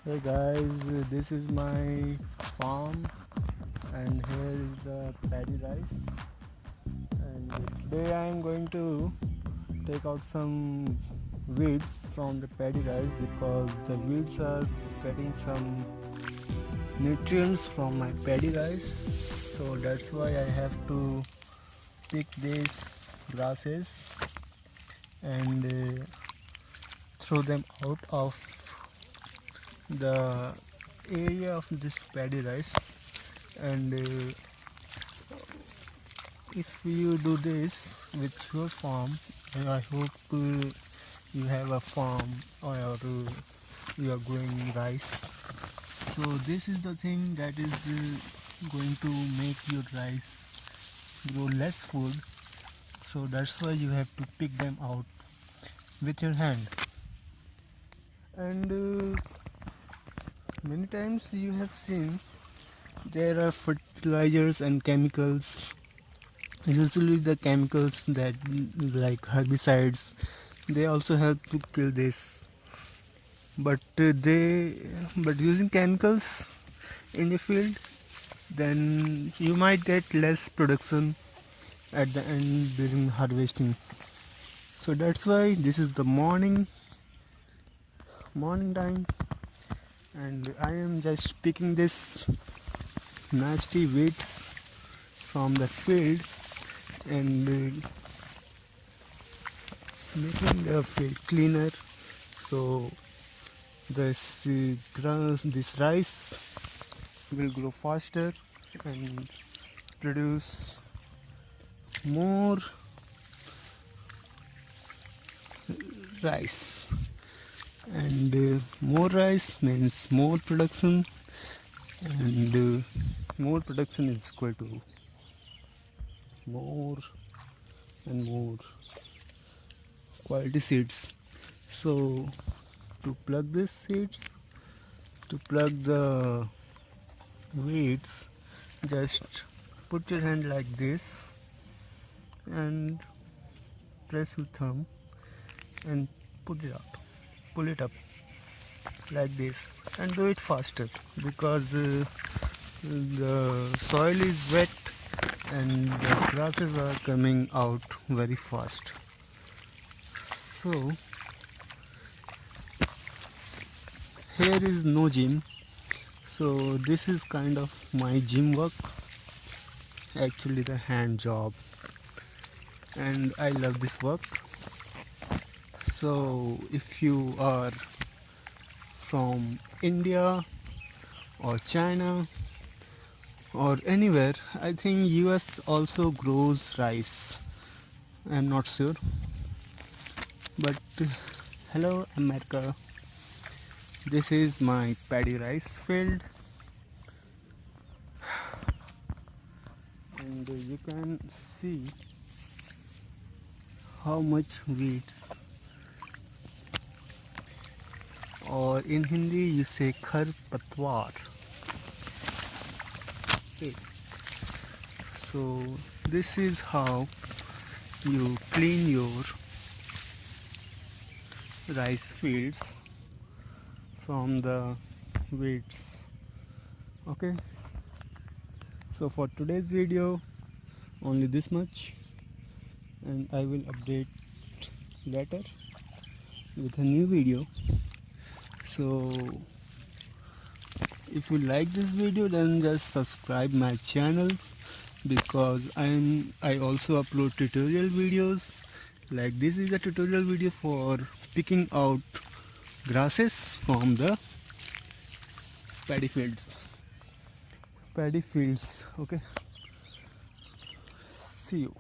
Hey guys, this is my farm and here is the paddy rice, and today I am going to take out some weeds from the paddy rice because the weeds are getting some nutrients from my paddy rice, so that's why I have to pick these grasses and throw them out of the area of this paddy rice. And if you do this with your farm, I hope you have a farm or you are growing rice. So this is the thing that is going to make your rice grow less food. So that's why you have to pick them out with your hand. And many times you have seen there are fertilizers and chemicals. Usually the chemicals that like herbicides, they also help to kill this. But using chemicals in the field, then you might get less production at the end during harvesting. So that's why this is the morning time, and I am just picking this nasty weeds from the field and making the field cleaner, so this rice will grow faster and produce more rice. And more rice means more production, and more production is equal to more and more quality seeds. So to plug these seeds, to plug the weeds, just put your hand like this and press your thumb and pull it up like this, and do it faster because the soil is wet and the grasses are coming out very fast. So here is no gym, so this is kind of my gym work, actually the hand job, and I love this work. So if you are from India or China or anywhere, I think US also grows rice, I'm not sure, but hello America. This is my paddy rice field, and you can see how much weeds, or in Hindi you say khar patwar. Okay. So this is how you clean your rice fields from the weeds. Okay, so for today's video only this much, and I will update later with a new video. So if you like this video, then just subscribe my channel, because I also upload tutorial videos. Like this is a tutorial video for picking out grasses from the paddy fields. Okay, see you.